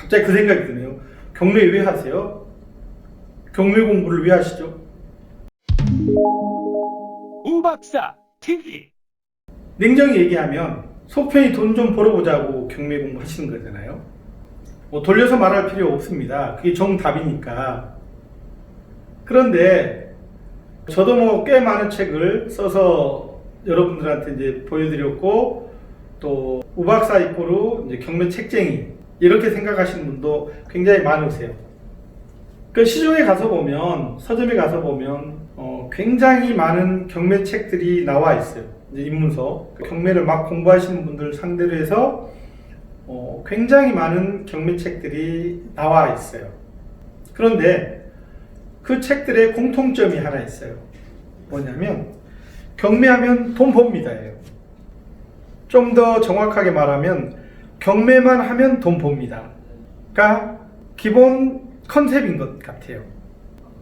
갑자기 그 생각이 드네요. 경매 왜 하세요? 경매 공부를 왜 하시죠? 우박사 TV. 냉정히 얘기하면 속편히 돈 좀 벌어보자고 경매 공부 하시는 거잖아요. 돌려서 말할 필요 없습니다. 그게 정답이니까. 그런데 저도 뭐 꽤 많은 책을 써서 여러분들한테 이제 보여드렸고, 또 우박사 이꼬르 이제 경매 책쟁이 이렇게 생각하시는 분도 굉장히 많으세요. 그 시중에 가서 보면, 서점에 가서 보면 굉장히 많은 경매 책들이 나와 있어요. 이제 입문서 경매를 막 공부하시는 분들 상대로 해서 굉장히 많은 경매 책들이 나와 있어요. 그런데 그 책들의 공통점이 하나 있어요. 뭐냐면 경매하면 돈 법니다예요. 좀 더 정확하게 말하면 경매만 하면 돈 법니다가 기본 컨셉인 것 같아요.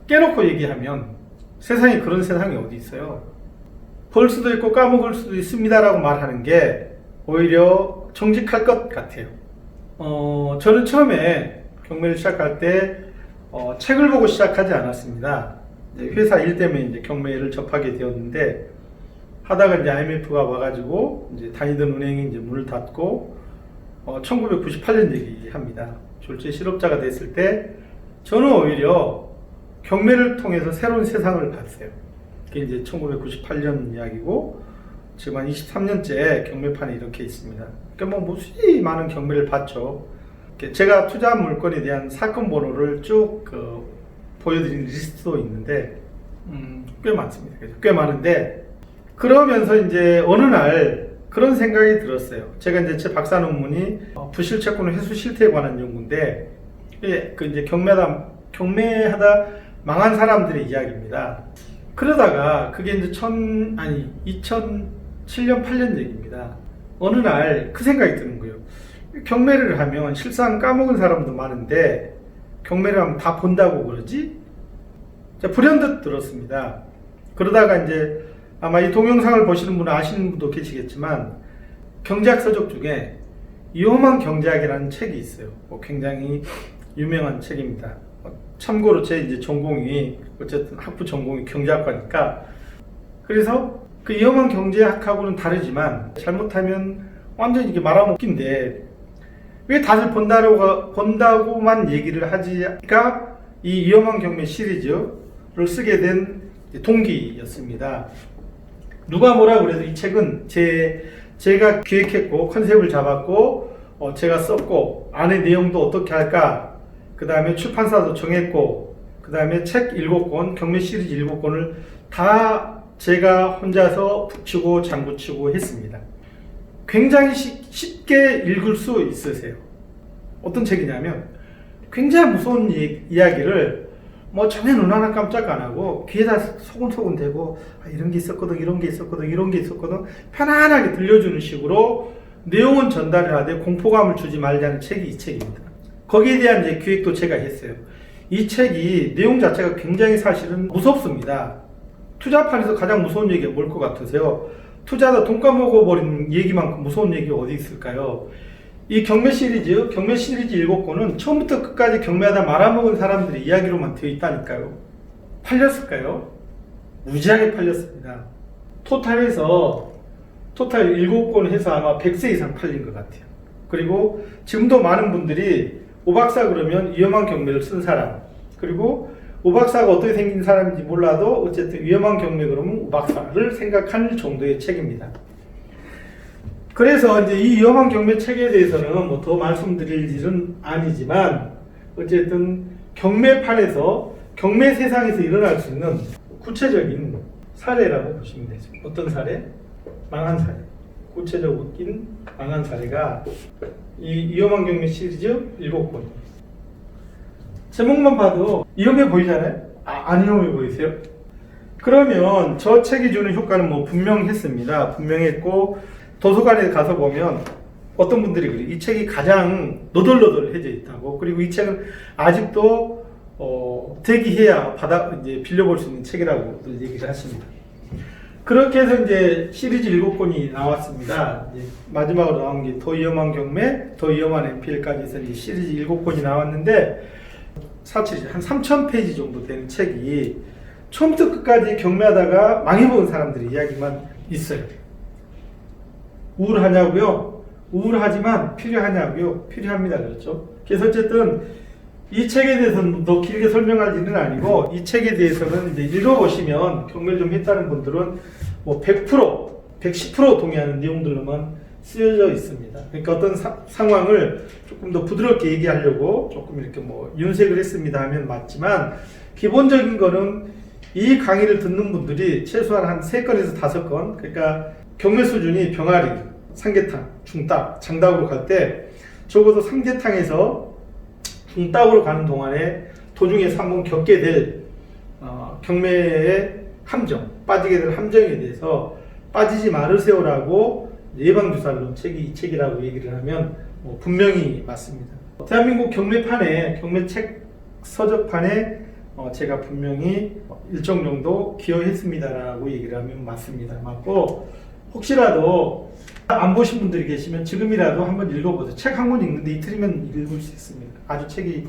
깨놓고 얘기하면 세상에 그런 세상이 어디 있어요. 벌 수도 있고 까먹을 수도 있습니다라고 말하는 게 오히려 정직할 것 같아요. 저는 처음에 경매를 시작할 때 책을 보고 시작하지 않았습니다. 회사 일 때문에 이제 경매를 접하게 되었는데, 하다가 이제 IMF가 와가지고 이제 다니던 은행이 이제 문을 닫고 1998년 얘기합니다. 졸지에 실업자가 됐을 때 저는 오히려 경매를 통해서 새로운 세상을 봤어요. 그게 이제 1998년 이야기고, 지금 한 23년째 경매판에 이렇게 있습니다. 그러니까 뭐 무수히 많은 경매를 봤죠. 제가 투자한 물건에 대한 사건 번호를 쭉 보여드린 리스트도 있는데 꽤 많습니다. 꽤 많은데, 그러면서 이제 어느 날 그런 생각이 들었어요. 제가 이제 제 박사 논문이 부실채권 회수 실태에 관한 연구인데, 그 이제 경매하다 망한 사람들의 이야기입니다. 그러다가 그게 이제 2007년 8년 얘기입니다. 어느 날 그 생각이 드는 거예요. 경매를 하면 실상 까먹은 사람도 많은데 경매를 하면 다 본다고 그러지? 불현듯 들었습니다. 그러다가 이제 아마 이 동영상을 보시는 분은 아시는 분도 계시겠지만, 경제학 서적 중에 위험한 경제학이라는 책이 있어요. 굉장히 유명한 책입니다. 참고로 제 이제 전공이 어쨌든 학부 전공이 경제학과니까, 그래서 그 위험한 경제학하고는 다르지만 잘못하면 완전히 이게 말아먹기인데 왜 다들 본다고만 얘기를 하지가 이 위험한 경매 시리즈를 쓰게 된 동기였습니다. 누가 뭐라 그래도 이 책은 제가 기획했고 컨셉을 잡았고 제가 썼고, 안에 내용도 어떻게 할까, 그 다음에 출판사도 정했고, 그 다음에 책 7권, 경매 시리즈 7권을 다 제가 혼자서 붙이고 장붙이고 했습니다. 굉장히 쉽게 읽을 수 있으세요. 어떤 책이냐면 굉장히 무서운 이야기를 뭐 전혀 눈 하나 깜짝 안 하고 귀에다 소곤소곤 대고 이런 게 있었거든, 이런 게 있었거든, 이런 게 있었거든 편안하게 들려주는 식으로 내용은 전달을 하되 공포감을 주지 말자는 책이 이 책입니다. 거기에 대한 이제 기획도 제가 했어요. 이 책이 내용 자체가 굉장히 사실은 무섭습니다. 투자판에서 가장 무서운 얘기가 뭘 것 같으세요? 투자하다 돈 까먹어버린 얘기만큼 무서운 얘기가 어디 있을까요? 이 경매 시리즈 7권은 처음부터 끝까지 경매하다 말아먹은 사람들의 이야기로만 되어 있다니까요. 팔렸을까요? 무지하게 팔렸습니다. 토탈 7권 해서 아마 100세 이상 팔린 것 같아요. 그리고 지금도 많은 분들이 오박사 그러면 위험한 경매를 쓴 사람, 그리고 오박사가 어떻게 생긴 사람인지 몰라도 어쨌든 위험한 경매 그러면 오박사를 생각할 정도의 책입니다. 그래서 이제 이 위험한 경매 책에 대해서는 뭐 더 말씀드릴 일은 아니지만, 어쨌든 경매판에서 경매 세상에서 일어날 수 있는 구체적인 사례라고 보시면 되죠. 어떤 사례? 망한 사례. 구체적인 망한 사례가 이 위험한 경매 시리즈 7권. 제목만 봐도 위험해 보이잖아요? 안 위험해 보이세요? 그러면 저 책이 주는 효과는 뭐 분명했습니다. 분명했고, 도서관에 가서 보면 어떤 분들이 그래요. 이 책이 가장 너덜너덜해져 있다고. 그리고 이 책은 아직도 대기해야 이제 빌려볼 수 있는 책이라고 얘기를 하십니다. 그렇게 해서 이제 시리즈 7권이 나왔습니다. 이제 마지막으로 나온 게 더 위험한 경매, 더 위험한 MPL까지 해서 이제 시리즈 7권이 나왔는데 사실 한 3,000페이지 정도 되는 책이 처음부터 끝까지 경매하다가 망해본 사람들의 이야기만 있어요. 우울하냐고요? 우울하지만 필요하냐고요? 필요합니다. 그렇죠? 그래서 어쨌든 이 책에 대해서는 더 길게 설명할 일은 아니고 이 책에 대해서는 이제 읽어보시면 경매를 좀 했다는 분들은 뭐 100%, 110% 동의하는 내용들로만 쓰여져 있습니다. 그러니까 어떤 상황을 조금 더 부드럽게 얘기하려고 조금 이렇게 뭐 윤색을 했습니다 하면 맞지만 기본적인 거는 이 강의를 듣는 분들이 최소한 한 3건에서 5건, 그러니까 경매 수준이 병아리, 삼계탕, 중딱, 장닭으로 갈 때 적어도 삼계탕에서 중딱으로 가는 동안에 도중에서 한번 겪게 될 경매의 함정, 빠지게 될 함정에 대해서 빠지지 말으세요라고 예방주사를 놓은 책이 이 책이라고 얘기를 하면 분명히 맞습니다. 대한민국 경매판에, 경매책 서적판에 제가 분명히 일정 정도 기여했습니다라고 얘기를 하면 맞습니다. 맞고, 혹시라도 안 보신 분들이 계시면 지금이라도 한번 읽어보세요. 책 한 권 읽는데 이틀이면 읽을 수 있습니다. 아주 책이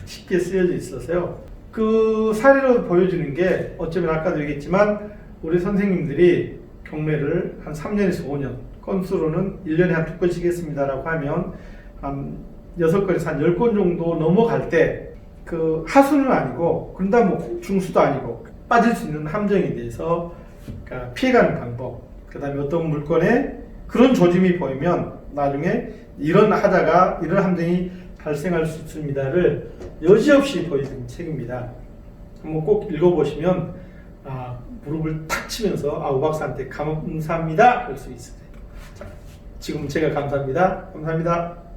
쉽게 쓰여져 있어서요. 그 사례로 보여주는 게 어쩌면 아까도 얘기했지만 우리 선생님들이 경매를 한 3년에서 5년, 건수로는 1년에 한 2건씩 했습니다라고 하면 한 6건에서 한 10건 정도 넘어갈 때 그 하수는 아니고, 그런다 뭐 중수도 아니고 빠질 수 있는 함정에 대해서 그러니까 피해가는 방법, 그 다음에 어떤 물건에 그런 조짐이 보이면 나중에 이런 하다가 이런 함정이 발생할 수 있습니다를 여지없이 보여주는 책입니다. 한번 꼭 읽어보시면 무릎을 탁 치면서 우 박사한테 감사합니다 할 수 있습니다. 자, 지금 제가 감사합니다. 감사합니다.